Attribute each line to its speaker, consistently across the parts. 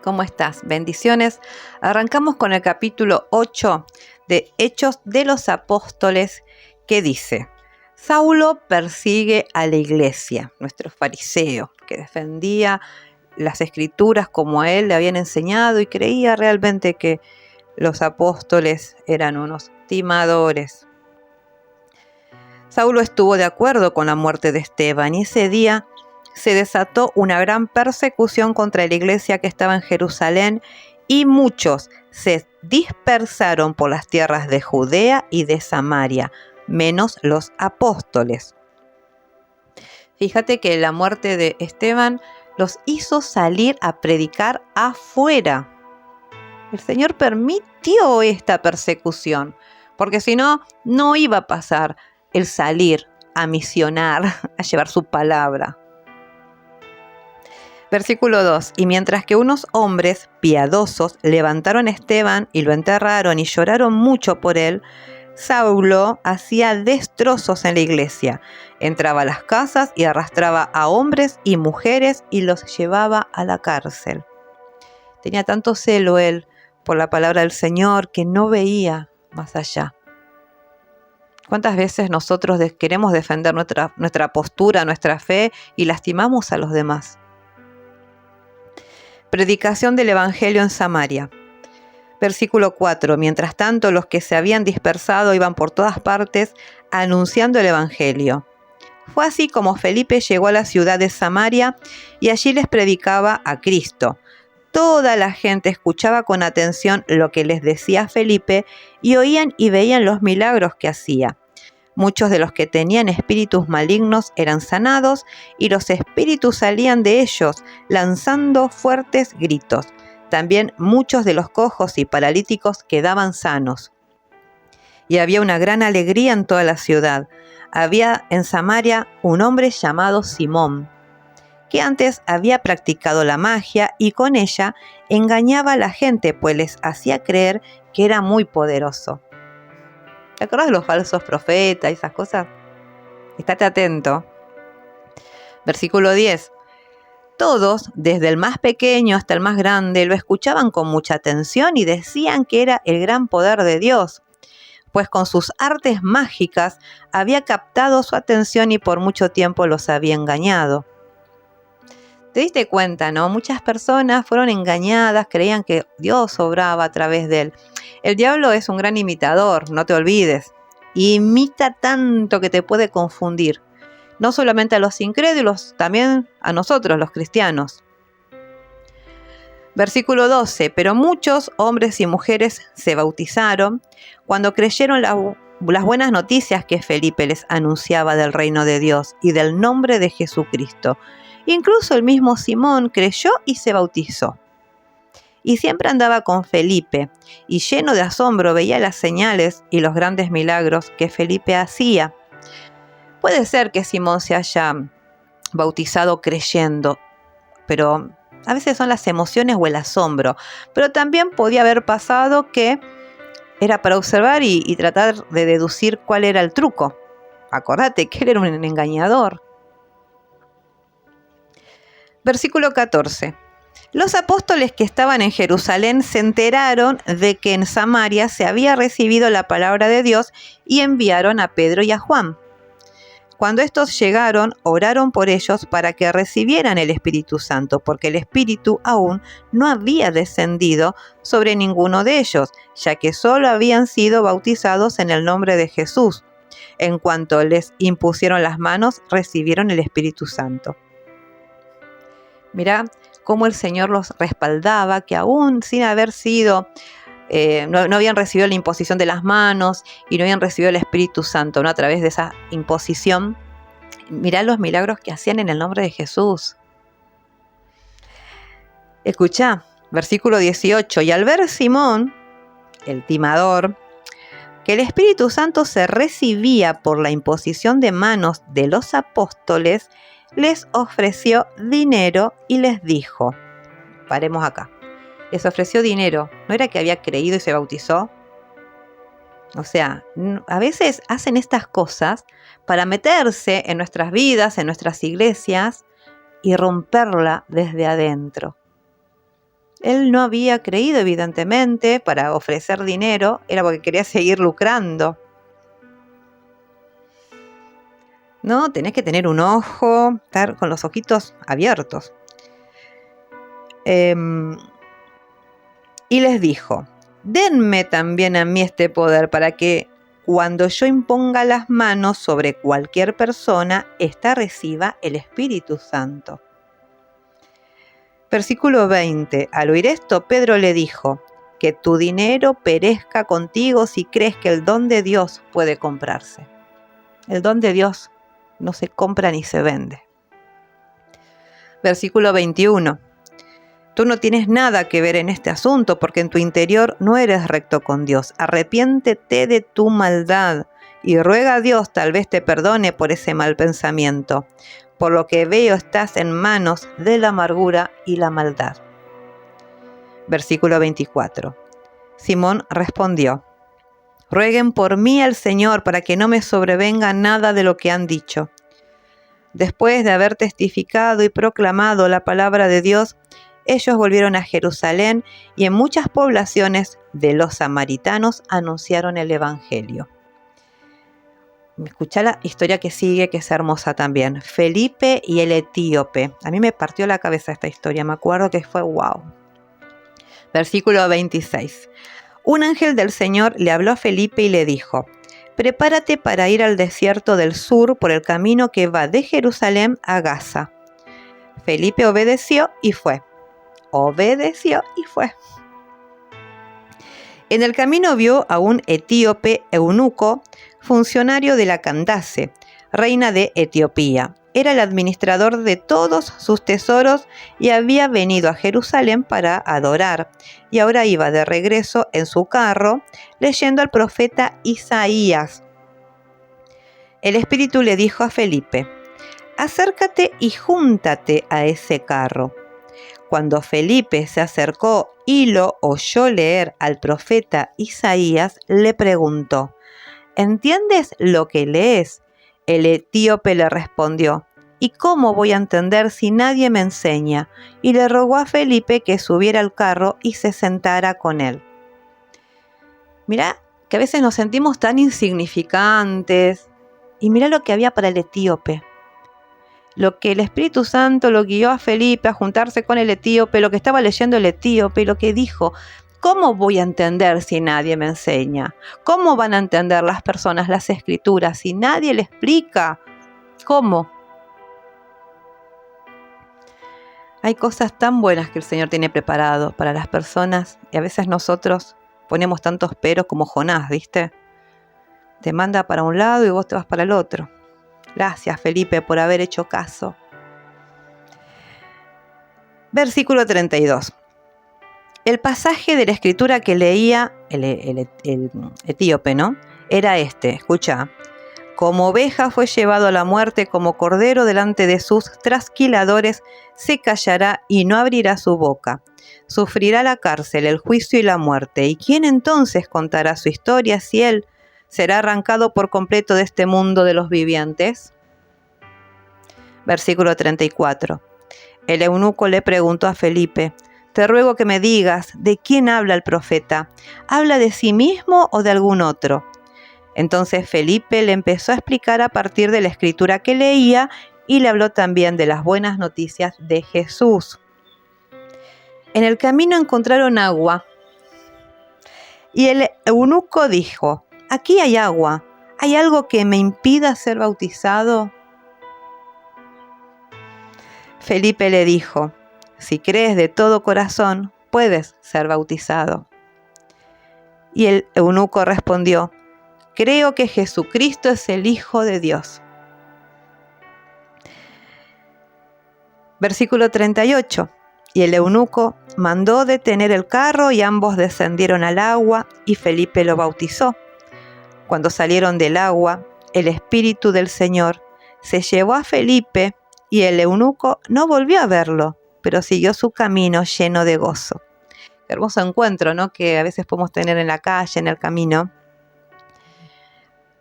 Speaker 1: ¿Cómo estás? Bendiciones. Arrancamos con el capítulo 8 de Hechos de los Apóstoles, que dice: Saulo persigue a la iglesia, nuestro fariseo, que defendía las escrituras como a él le habían enseñado y creía realmente que los apóstoles eran unos timadores. Saulo estuvo de acuerdo con la muerte de Esteban y ese día se desató una gran persecución contra la iglesia que estaba en Jerusalén y muchos se dispersaron por las tierras de Judea y de Samaria, menos los apóstoles. Fíjate que la muerte de Esteban los hizo salir a predicar afuera. El Señor permitió esta persecución, porque si no, no iba a pasar el salir a misionar, a llevar su palabra. Versículo 2. Y mientras que unos hombres piadosos levantaron a Esteban y lo enterraron y lloraron mucho por él, Saulo hacía destrozos en la iglesia. Entraba a las casas y arrastraba a hombres y mujeres y los llevaba a la cárcel. Tenía tanto celo él por la palabra del Señor que no veía más allá. ¿Cuántas veces nosotros queremos defender nuestra postura, nuestra fe y lastimamos a los demás? Predicación del Evangelio en Samaria. Versículo 4. Mientras tanto, los que se habían dispersado iban por todas partes anunciando el Evangelio. Fue así como Felipe llegó a la ciudad de Samaria y allí les predicaba a Cristo. Toda la gente escuchaba con atención lo que les decía Felipe y oían y veían los milagros que hacía. Muchos de los que tenían espíritus malignos eran sanados y los espíritus salían de ellos, lanzando fuertes gritos. También muchos de los cojos y paralíticos quedaban sanos. Y había una gran alegría en toda la ciudad. Había en Samaria un hombre llamado Simón, que antes había practicado la magia y con ella engañaba a la gente, pues les hacía creer que era muy poderoso. ¿Te acuerdas de los falsos profetas y esas cosas? Estate atento. Versículo 10. Todos, desde el más pequeño hasta el más grande, lo escuchaban con mucha atención y decían que era el gran poder de Dios, pues con sus artes mágicas había captado su atención y por mucho tiempo los había engañado. ¿Te diste cuenta, no? Muchas personas fueron engañadas, creían que Dios obraba a través de él. El diablo es un gran imitador, no te olvides. Imita tanto que te puede confundir. No solamente a los incrédulos, también a nosotros, los cristianos. Versículo 12. Pero muchos hombres y mujeres se bautizaron cuando creyeron las buenas noticias que Felipe les anunciaba del reino de Dios y del nombre de Jesucristo. Incluso el mismo Simón creyó y se bautizó. Y siempre andaba con Felipe, y lleno de asombro veía las señales y los grandes milagros que Felipe hacía. Puede ser que Simón se haya bautizado creyendo, pero a veces son las emociones o el asombro. Pero también podía haber pasado que era para observar y tratar de deducir cuál era el truco. Acordate que él era un engañador. Versículo 14. Los apóstoles que estaban en Jerusalén se enteraron de que en Samaria se había recibido la palabra de Dios y enviaron a Pedro y a Juan. Cuando estos llegaron, oraron por ellos para que recibieran el Espíritu Santo, porque el Espíritu aún no había descendido sobre ninguno de ellos, ya que solo habían sido bautizados en el nombre de Jesús. En cuanto les impusieron las manos, recibieron el Espíritu Santo. Mirá cómo el Señor los respaldaba, que aún sin haber sido, no habían recibido la imposición de las manos y no habían recibido el Espíritu Santo, ¿no? A través de esa imposición. Mirá los milagros que hacían en el nombre de Jesús. Escuchá, versículo 18. Y al ver Simón, el timador, que el Espíritu Santo se recibía por la imposición de manos de los apóstoles, les ofreció dinero y les dijo, paremos acá, les ofreció dinero, ¿no era que había creído y se bautizó? O sea, a veces hacen estas cosas para meterse en nuestras vidas, en nuestras iglesias y romperla desde adentro. Él no había creído, evidentemente, para ofrecer dinero, era porque quería seguir lucrando. No, tenés que tener un ojo, estar con los ojitos abiertos. Y les dijo: denme también a mí este poder para que cuando yo imponga las manos sobre cualquier persona, ésta reciba el Espíritu Santo. Versículo 20. Al oír esto, Pedro le dijo: que tu dinero perezca contigo si crees que el don de Dios puede comprarse. El don de Dios no se compra ni se vende. Versículo 21. Tú no tienes nada que ver en este asunto porque en tu interior no eres recto con Dios. Arrepiéntete de tu maldad y ruega a Dios, tal vez te perdone por ese mal pensamiento. Por lo que veo, estás en manos de la amargura y la maldad. Versículo 24. Simón respondió: rueguen por mí al Señor para que no me sobrevenga nada de lo que han dicho. Después de haber testificado y proclamado la palabra de Dios, ellos volvieron a Jerusalén y en muchas poblaciones de los samaritanos anunciaron el Evangelio. Escuchá la historia que sigue, que es hermosa también. Felipe y el etíope. A mí me partió la cabeza esta historia, me acuerdo que fue wow. Versículo 26. Un ángel del Señor le habló a Felipe y le dijo: prepárate para ir al desierto del sur por el camino que va de Jerusalén a Gaza. Felipe obedeció y fue. En el camino vio a un etíope eunuco, funcionario de la Candace, reina de Etiopía. Era el administrador de todos sus tesoros y había venido a Jerusalén para adorar. Y ahora iba de regreso en su carro leyendo al profeta Isaías. El Espíritu le dijo a Felipe: acércate y júntate a ese carro. Cuando Felipe se acercó y lo oyó leer al profeta Isaías, le preguntó: ¿entiendes lo que lees? El etíope le respondió: ¿y cómo voy a entender si nadie me enseña? Y le rogó a Felipe que subiera al carro y se sentara con él. Mirá que a veces nos sentimos tan insignificantes. Y mirá lo que había para el etíope. Lo que el Espíritu Santo lo guió a Felipe a juntarse con el etíope, lo que estaba leyendo el etíope y lo que dijo: ¿cómo voy a entender si nadie me enseña? ¿Cómo van a entender las personas las escrituras si nadie le explica? ¿Cómo? Hay cosas tan buenas que el Señor tiene preparado para las personas y a veces nosotros ponemos tantos peros como Jonás, ¿viste? Te manda para un lado y vos te vas para el otro. Gracias, Felipe, por haber hecho caso. Versículo 32. El pasaje de la escritura que leía el etíope, ¿no? Era este, escucha: como oveja fue llevado a la muerte, como cordero delante de sus trasquiladores, se callará y no abrirá su boca. Sufrirá la cárcel, el juicio y la muerte. ¿Y quién entonces contará su historia si él será arrancado por completo de este mundo de los vivientes? Versículo 34. El eunuco le preguntó a Felipe: te ruego que me digas, ¿de quién habla el profeta? ¿Habla de sí mismo o de algún otro? Entonces Felipe le empezó a explicar a partir de la escritura que leía y le habló también de las buenas noticias de Jesús. En el camino encontraron agua y el eunuco dijo: aquí hay agua, ¿hay algo que me impida ser bautizado? Felipe le dijo: si crees de todo corazón, puedes ser bautizado. Y el eunuco respondió: creo que Jesucristo es el Hijo de Dios. Versículo 38. Y el eunuco mandó detener el carro y ambos descendieron al agua y Felipe lo bautizó. Cuando salieron del agua, el Espíritu del Señor se llevó a Felipe y el eunuco no volvió a verlo, pero siguió su camino lleno de gozo. Qué hermoso encuentro, ¿no?, que a veces podemos tener en la calle, en el camino.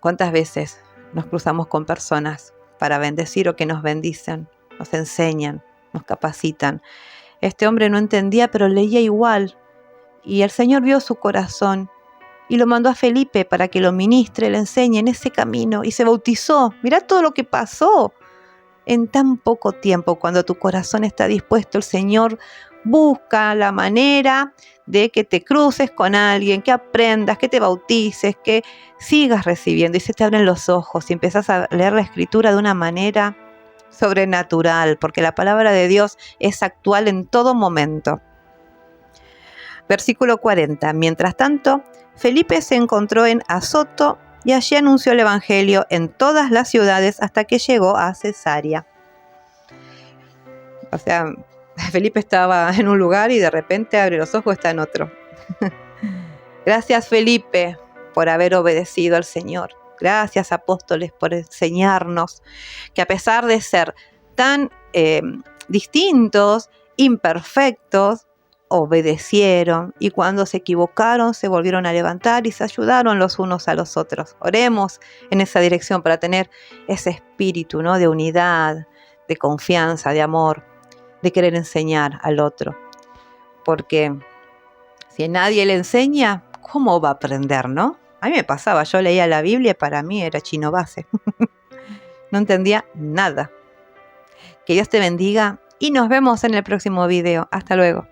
Speaker 1: ¿Cuántas veces nos cruzamos con personas para bendecir o que nos bendicen, nos enseñan, nos capacitan? Este hombre no entendía, pero leía igual. Y el Señor vio su corazón y lo mandó a Felipe para que lo ministre, le enseñe en ese camino, y se bautizó. Mirá todo lo que pasó en tan poco tiempo. Cuando tu corazón está dispuesto, el Señor busca la manera de que te cruces con alguien, que aprendas, que te bautices, que sigas recibiendo, y se te abren los ojos y empiezas a leer la Escritura de una manera sobrenatural, porque la palabra de Dios es actual en todo momento. Versículo 40. Mientras tanto, Felipe se encontró en Azoto y allí anunció el evangelio en todas las ciudades hasta que llegó a Cesarea. O sea, Felipe estaba en un lugar y de repente abre los ojos, está en otro. Gracias, Felipe, por haber obedecido al Señor. Gracias, apóstoles, por enseñarnos que a pesar de ser tan distintos, imperfectos, obedecieron, y cuando se equivocaron se volvieron a levantar y se ayudaron los unos a los otros. Oremos en esa dirección para tener ese espíritu, ¿no?, de unidad, de confianza, de amor, de querer enseñar al otro. Porque si nadie le enseña, ¿cómo va a aprender, no? A mí me pasaba, yo leía la Biblia y para mí era chino base. No entendía nada. Que Dios te bendiga y nos vemos en el próximo video. Hasta luego.